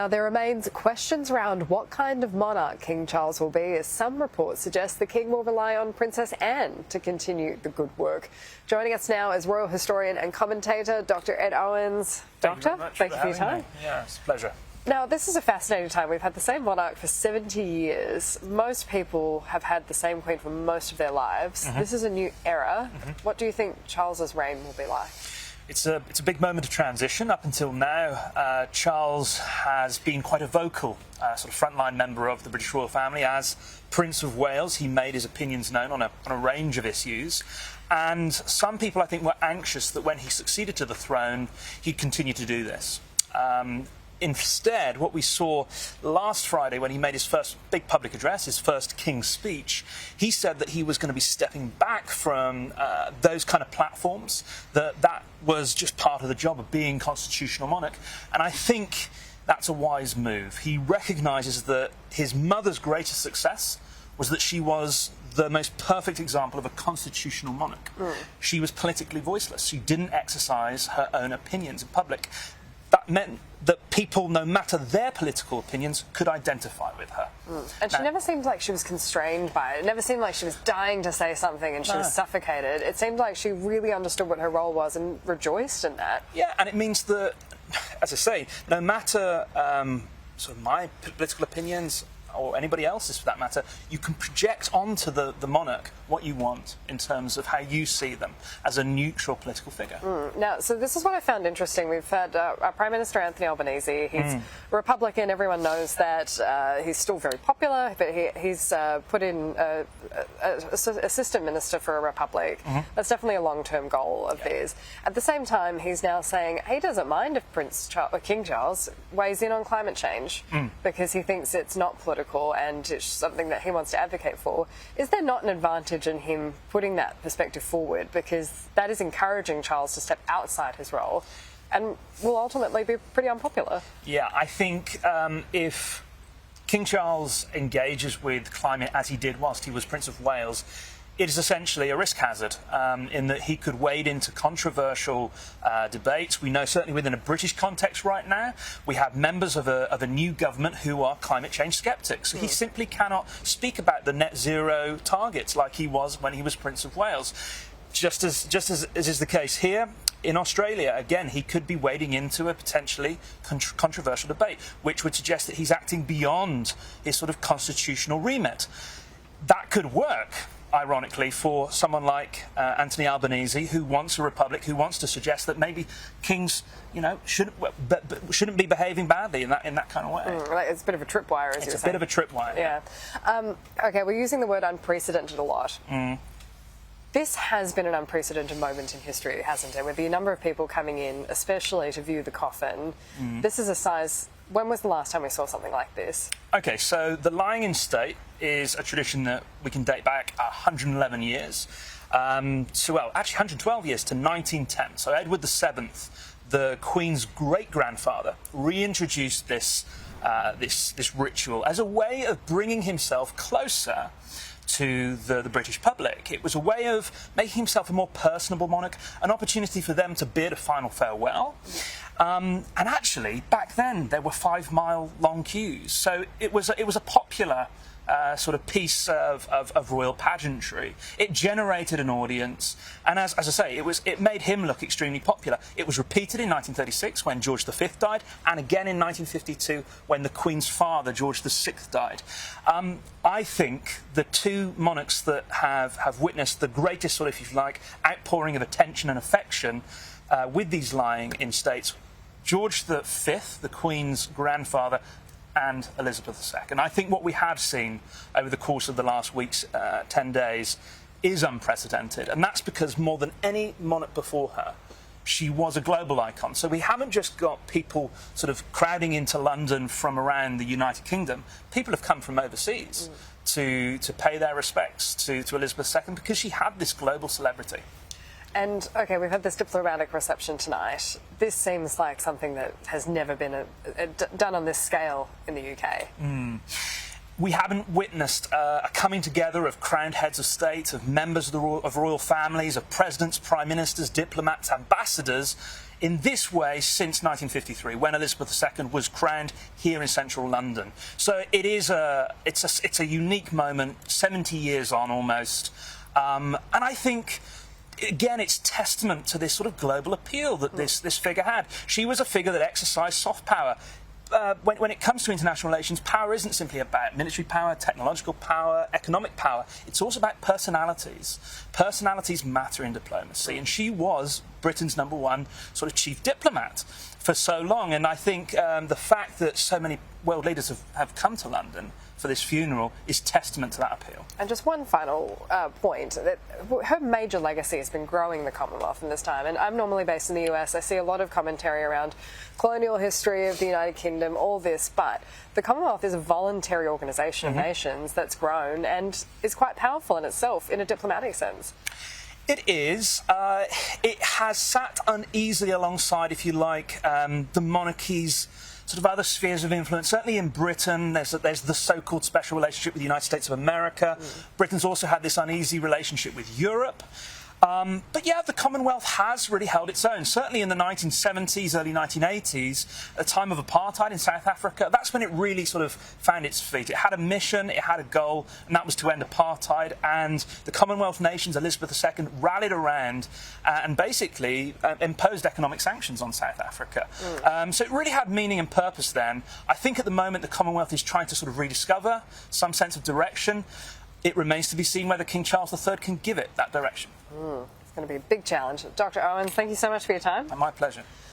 Now, there remains questions around what kind of monarch King Charles will be, as some reports suggest the King will rely on Princess Anne to continue the good work. Joining us now is royal historian and commentator Dr Ed Owens. Thank you for your time. Yeah, it's a pleasure. Now, this is a fascinating time. We've had the same monarch for 70 years. Most people have had the same queen for most of their lives. This is a new era. What do you think Charles's reign will be like? It's a big moment of transition. Up until now, Charles has been quite a vocal sort of frontline member of the British royal family. As Prince of Wales, he made his opinions known on a range of issues. And some people, I think, were anxious that when he succeeded to the throne, he'd continue to do this. Instead, what we saw last Friday when he made his first big public address, his first King's speech, he said that he was going to be stepping back from those kind of platforms, that was just part of the job of being constitutional monarch. And I think that's a wise move. He recognises that his mother's greatest success was that she was the most perfect example of a constitutional monarch. She was politically voiceless. She didn't exercise her own opinions in public. That meant that people, no matter their political opinions, could identify with her. And she never seemed like she was constrained by it. It never seemed like she was dying to say something and she was suffocated. It seemed like she really understood what her role was and rejoiced in that. Yeah, and it means that, as I say, no matter sort of my political opinions or anybody else's for that matter, you can project onto the monarch what you want in terms of how you see them as a neutral political figure. Now, so this is what I found interesting. We've had our Prime Minister Anthony Albanese. He's Republican. Everyone knows that. He's still very popular, but he's put in assistant minister for a republic. That's definitely a long-term goal of theirs. At the same time, he's now saying he doesn't mind if King Charles weighs in on climate change because he thinks it's not political and it's something that he wants to advocate for. Is there not an advantage in him putting that perspective forward, because that is encouraging Charles to step outside his role and will ultimately be pretty unpopular? Yeah, I think if King Charles engages with climate as he did whilst he was Prince of Wales, it is essentially a risk hazard in that he could wade into controversial debates. We know certainly within a British context right now, we have members of a new government who are climate change sceptics. So he simply cannot speak about the net zero targets like he was when he was Prince of Wales. Just as is the case here, in Australia, again, he could be wading into a potentially controversial debate, which would suggest that he's acting beyond his sort of constitutional remit. That could work, ironically, for someone like Anthony Albanese, who wants a republic, who wants to suggest that maybe kings, shouldn't be behaving badly in that kind of way. It's a bit of a tripwire, as you're saying. It's a bit of a tripwire. Yeah. Okay, we're using the word unprecedented a lot. This has been an unprecedented moment in history, hasn't it? With the number of people coming in, especially to view the coffin. This is a size. When was the last time we saw something like this? Okay, so the lying in state is a tradition that we can date back 111 years. Actually 112 years to 1910. So Edward VII, the Queen's great-grandfather, reintroduced this ritual as a way of bringing himself closer to the British public. It was a way of making himself a more personable monarch, an opportunity for them to bid a final farewell. And actually, back then, there were 5-mile-long queues. So it was a popular sort of piece of royal pageantry. It generated an audience, and as I say, it made him look extremely popular. It was repeated in 1936 when George V died, and again in 1952 when the Queen's father, George VI, died. I think the two monarchs that have witnessed the greatest sort of, if you like, outpouring of attention and affection with these lying in states, George V, the Queen's grandfather, and Elizabeth II. And I think what we have seen over the course of the last week's 10 days is unprecedented. And that's because more than any monarch before her, she was a global icon. So we haven't just got people sort of crowding into London from around the United Kingdom. People have come from overseas to pay their respects to Elizabeth II because she had this global celebrity. And, OK, we've had this diplomatic reception tonight. This seems like something that has never been done on this scale in the UK. We haven't witnessed a coming together of crowned heads of state, of members of royal families, of presidents, prime ministers, diplomats, ambassadors in this way since 1953, when Elizabeth II was crowned here in central London. So it's a unique moment, 70 years on almost, and I think, again, it's testament to this sort of global appeal that this figure had. She was a figure that exercised soft power. When it comes to international relations, power isn't simply about military power, technological power, economic power. It's also about personalities. Personalities matter in diplomacy, and she was Britain's #1 sort of chief diplomat for so long. And I think the fact that so many world leaders have come to London for this funeral is testament to that appeal. And just one final point, that her major legacy has been growing the Commonwealth in this time. And I'm normally based in the US. I see a lot of commentary around colonial history of the United Kingdom, all this, but the Commonwealth is a voluntary organisation of nations that's grown and is quite powerful in itself in a diplomatic sense. It is. It has sat uneasily alongside, if you like, the monarchies' sort of other spheres of influence. Certainly in Britain, there's the so-called special relationship with the United States of America. Britain's also had this uneasy relationship with Europe. But yeah, the Commonwealth has really held its own. Certainly in the 1970s, early 1980s, at the time of apartheid in South Africa, that's when it really sort of found its feet. It had a mission, it had a goal, and that was to end apartheid. And the Commonwealth nations, Elizabeth II, rallied around and basically imposed economic sanctions on South Africa. So it really had meaning and purpose then. I think at the moment the Commonwealth is trying to sort of rediscover some sense of direction. It remains to be seen whether King Charles III can give it that direction. It's going to be a big challenge. Dr. Owens, thank you so much for your time. My pleasure.